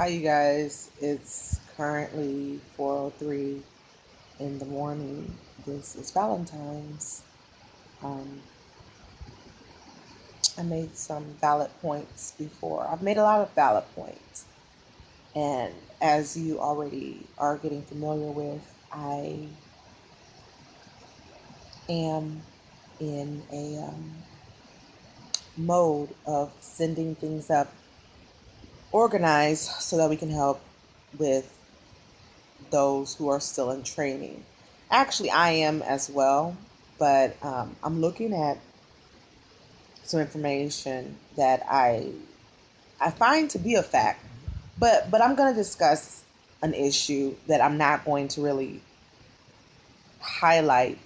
Hi, you guys. It's currently 4:03 in the morning. This is Valentines. Um, I made some valid points before. I've made a lot of valid points. And as you already are getting familiar with, I am in a mode of sending things up organized so that we can help with those who are still in training. Actually, I am as well, but I'm looking at some information that I find to be a fact, but I'm going to discuss an issue that I'm not going to really highlight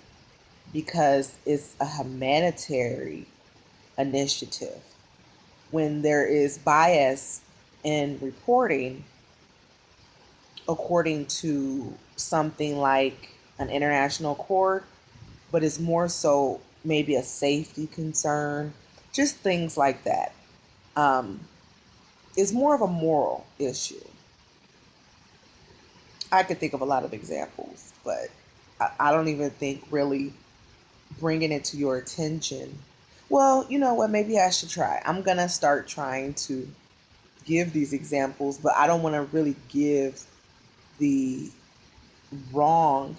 because it's a humanitarian initiative. When there is bias in reporting, according to something like an international court, but it's more so maybe a safety concern, just things like that. Um, it's more of a moral issue. I could think of a lot of examples, but I don't even think really bringing it to your attention. Well, you know what? Maybe I should try. I'm going to start trying to give these examples, but I don't want to really give the wrong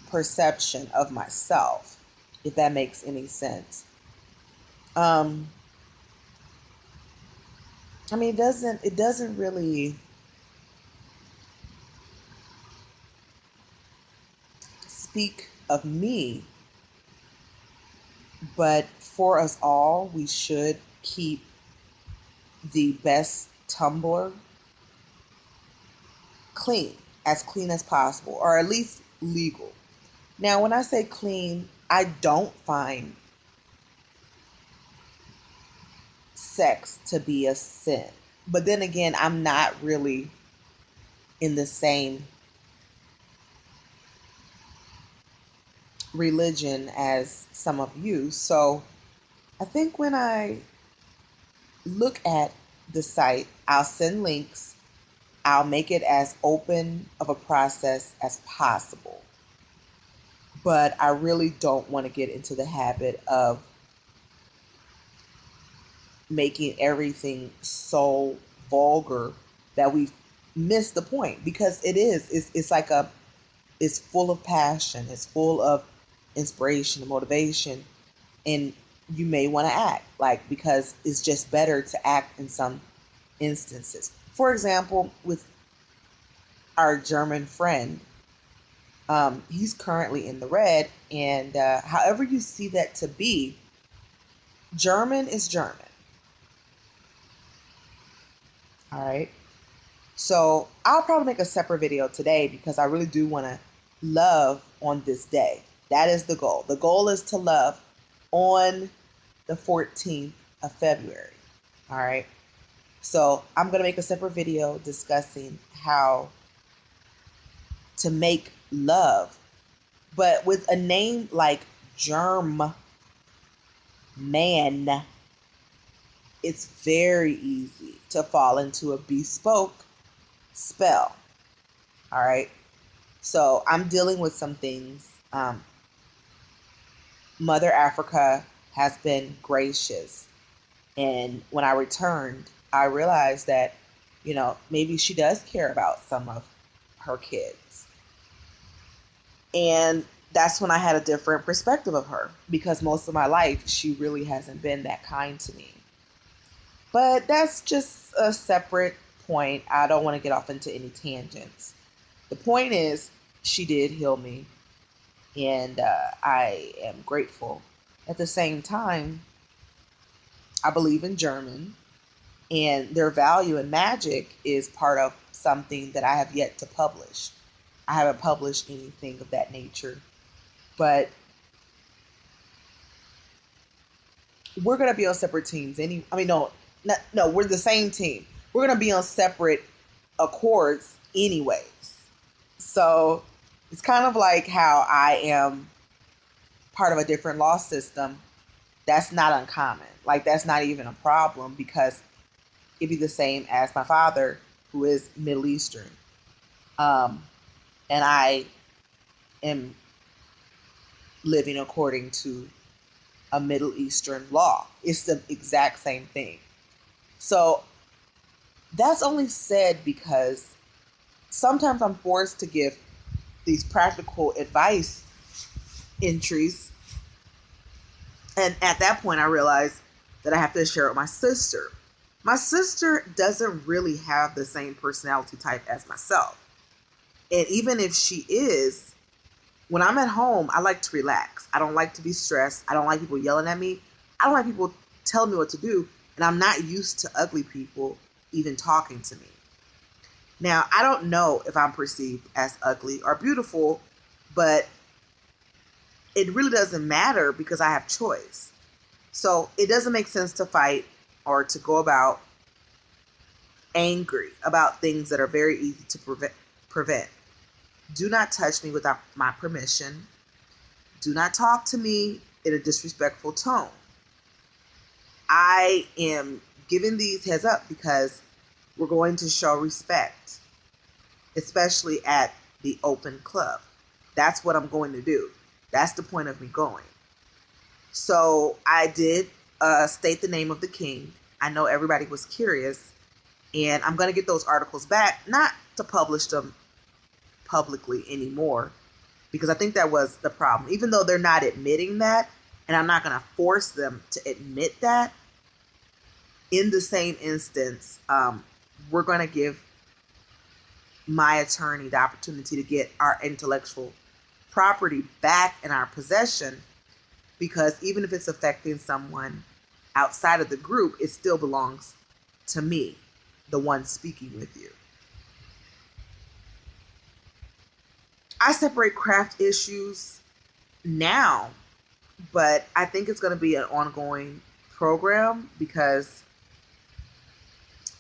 perception of myself, if that makes any sense. Um, I mean, it doesn't really speak of me, but for us all, we should keep the best tumbler clean as possible, or at least legal. Now, when I say clean, I don't find sex to be a sin. But then again, I'm not really in the same religion as some of you. So I think when I look at the site, I'll send links. I'll make it as open of a process as possible. But I really don't want to get into the habit of making everything so vulgar that we miss the point, because it's like it's full of passion, it's full of inspiration and motivation, and you may want to act like, because it's just better to act in some instances. For example, with our German friend, he's currently in the red, and however you see that to be, German is German. All right. So I'll probably make a separate video today because I really do want to love on this day. That is the goal. The goal is to love on the 14th of February. All right. So I'm going to make a separate video discussing how to make love. But with a name like Germ Man, it's very easy to fall into a bespoke spell. All right. So I'm dealing with some things. Mother Africa has been gracious. And when I returned, I realized that, maybe she does care about some of her kids. And that's when I had a different perspective of her, because most of my life, she really hasn't been that kind to me. But that's just a separate point. I don't want to get off into any tangents. The point is, she did heal me, and I am grateful. At the same time, I believe in German, and their value in magic is part of something that I have yet to publish. I haven't published anything of that nature, but we're gonna be on separate teams. No, we're the same team. We're gonna be on separate accords, anyways. So it's kind of like how I am part of a different law system. That's not uncommon. Like, that's not even a problem, because it'd be the same as my father, who is Middle Eastern. Um, and I am living according to a Middle Eastern law. It's the exact same thing. So that's only said because sometimes I'm forced to give these practical advice entries. And at that point, I realized that I have to share it with my sister. My sister doesn't really have the same personality type as myself. And even if she is, when I'm at home, I like to relax. I don't like to be stressed. I don't like people yelling at me. I don't like people telling me what to do. And I'm not used to ugly people even talking to me. Now, I don't know if I'm perceived as ugly or beautiful, but it really doesn't matter because I have choice. So it doesn't make sense to fight or to go about angry about things that are very easy to prevent. Do not touch me without my permission. Do not talk to me in a disrespectful tone. I am giving these heads up because we're going to show respect, especially at the open club. That's what I'm going to do. That's the point of me going. So I did state the name of the king. I know everybody was curious, and I'm going to get those articles back, not to publish them publicly anymore, because I think that was the problem. Even though they're not admitting that, and I'm not going to force them to admit that, in the same instance, we're going to give my attorney the opportunity to get our intellectual property back in our possession, because even if it's affecting someone outside of the group, it still belongs to me, the one speaking with you. I separate craft issues now, but I think it's going to be an ongoing program, because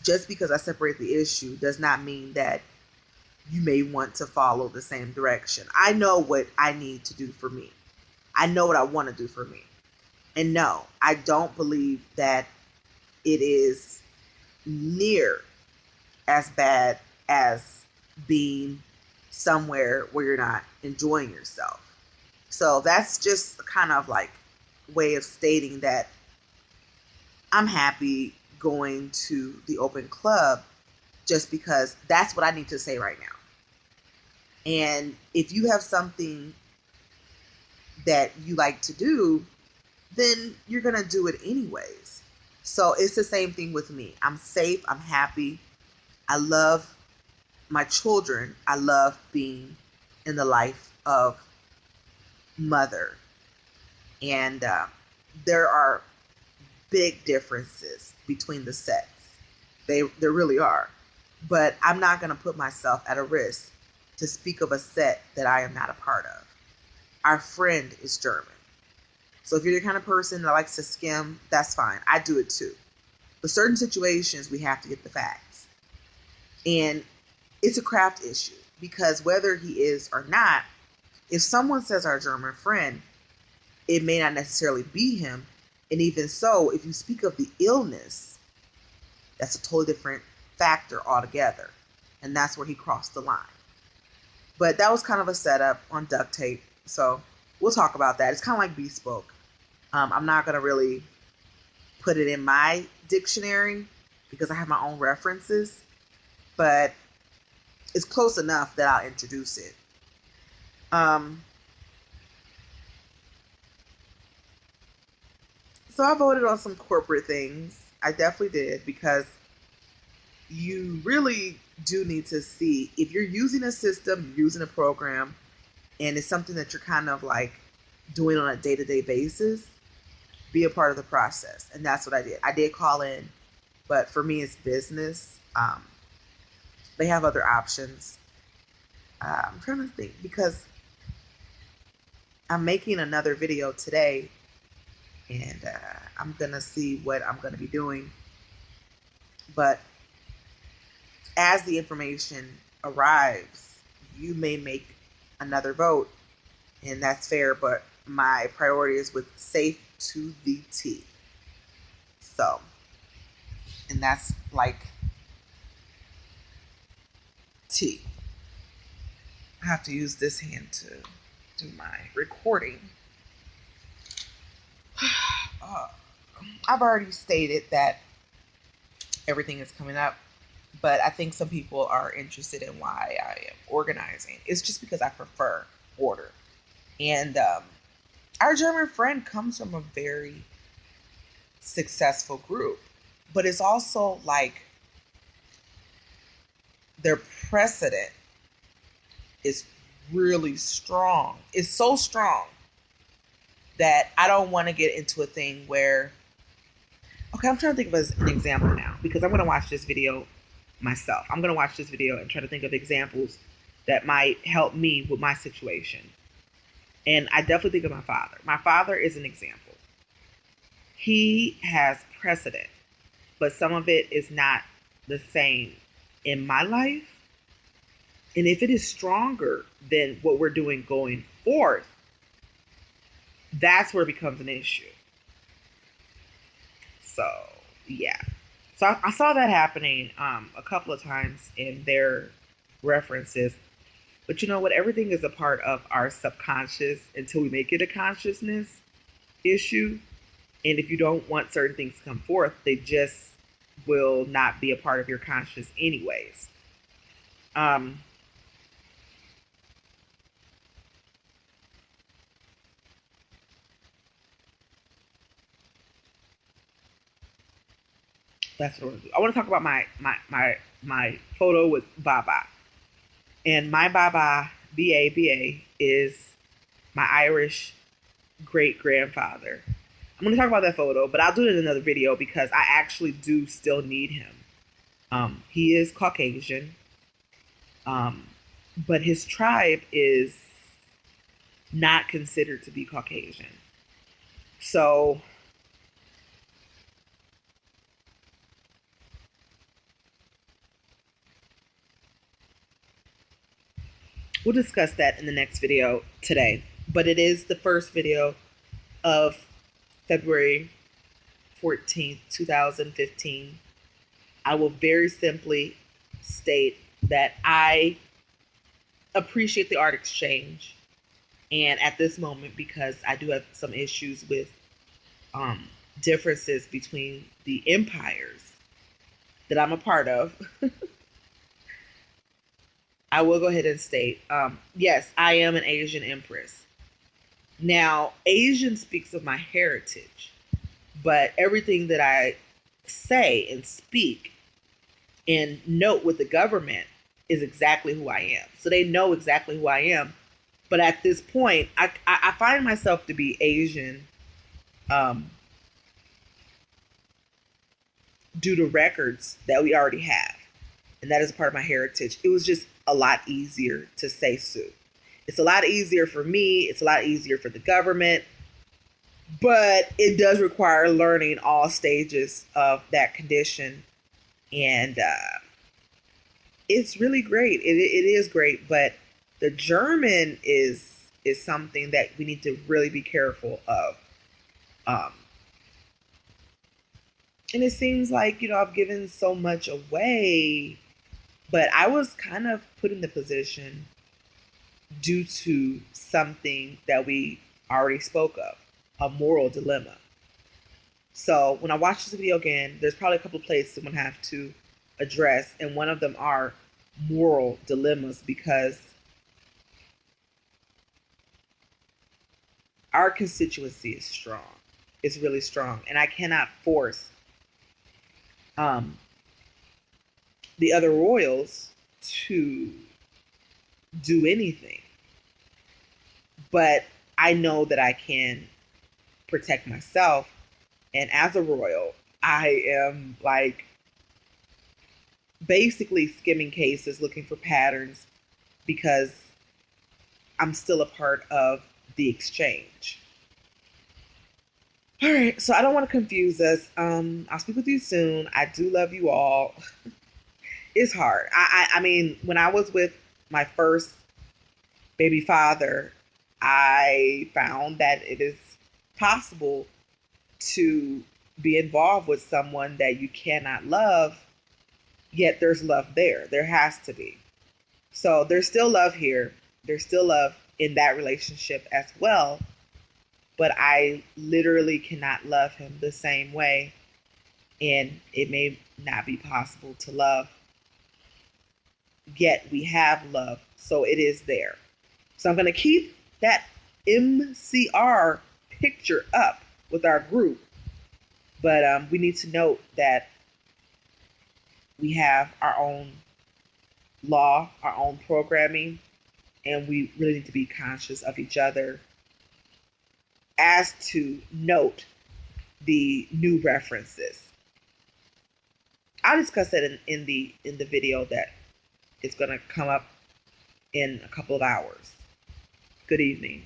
just because I separate the issue does not mean that you may want to follow the same direction. I know what I need to do for me. I know what I want to do for me. And no, I don't believe that it is near as bad as being somewhere where you're not enjoying yourself. So that's just kind of like way of stating that I'm happy going to the open club, just because that's what I need to say right now. And if you have something that you like to do, then you're going to do it anyways. So it's the same thing with me. I'm safe. I'm happy. I love my children. I love being in the life of mother. And there are big differences between the sets. There really are. But I'm not going to put myself at a risk to speak of a set that I am not a part of. Our friend is German. So if you're the kind of person that likes to skim, that's fine. I do it too. But certain situations, we have to get the facts. And it's a craft issue, because whether he is or not, if someone says our German friend, it may not necessarily be him. And even so, if you speak of the illness, that's a totally different factor altogether. And that's where he crossed the line. But that was kind of a setup on duct tape. So we'll talk about that. It's kind of like bespoke. I'm not going to really put it in my dictionary because I have my own references. But it's close enough that I'll introduce it. So I voted on some corporate things. I definitely did, because you really do need to see if you're using a system, using a program, and it's something that you're kind of like doing on a day-to-day basis, be a part of the process. And that's what I did. I did call in, but for me, it's business. They have other options. I'm trying to think, because I'm making another video today, and I'm going to see what I'm going to be doing. But as the information arrives, you may make another vote, and that's fair, but my priority is with safe to the T. So And that's like tea. I have to use this hand to do my recording. Uh, I've already stated that everything is coming up, but I think some people are interested in why I am organizing. It's just because I prefer order. And our German friend comes from a very successful group, but it's also like their precedent is really strong. It's so strong that I don't want to get into a thing where, okay, I'm trying to think of an example now because I'm going to watch this video myself. I'm going to watch this video and try to think of examples that might help me with my situation. And I definitely think of my father. My father is an example. He has precedent, but some of it is not the same in my life. And if it is stronger than what we're doing going forth, that's where it becomes an issue. So, yeah. So I saw that happening a couple of times in their references. But you know what? Everything is a part of our subconscious until we make it a consciousness issue. And if you don't want certain things to come forth, they just will not be a part of your conscious anyways. That's what I want to do. I want to talk about my photo with Baba. And my Baba, B-A, is my Irish great grandfather. I'm going to talk about that photo, but I'll do it in another video because I actually do still need him. He is Caucasian, but his tribe is not considered to be Caucasian. So we'll discuss that in the next video today. But it is the first video of February 14th, 2015. I will very simply state that I appreciate the art exchange. And at this moment, because I do have some issues with differences between the empires that I'm a part of, I will go ahead and state, yes, I am an Asian empress. Now, Asian speaks of my heritage, but everything that I say and speak and note with the government is exactly who I am. So they know exactly who I am. But at this point, I find myself to be Asian due to records that we already have. And that is a part of my heritage. It was just a lot easier to say Sue. It's a lot easier for me. It's a lot easier for the government. But it does require learning all stages of that condition. And it's really great. It is great. But the German is something that we need to really be careful of. And it seems like, I've given so much away, but I was kind of put in the position due to something that we already spoke of, a moral dilemma. So when I watch this video again, there's probably a couple of places I'm going to have to address, and one of them are moral dilemmas because our constituency is strong. It's really strong, and I cannot force the other royals to do anything. But I know that I can protect myself. And as a royal, I am like basically skimming cases, looking for patterns because I'm still a part of the exchange. All right, so I don't want to confuse us. I'll speak with you soon. I do love you all. It's hard. I mean, when I was with my first baby father, I found that it is possible to be involved with someone that you cannot love, yet there's love there. There has to be. So there's still love here. There's still love in that relationship as well. But I literally cannot love him the same way. And it may not be possible to love. Yet we have love. So it is there. So I'm going to keep that MCR picture up with our group. But we need to note that we have our own law, our own programming, and we really need to be conscious of each other as to note the new references. I'll discuss that in the video that is going to come up in a couple of hours. Good evening.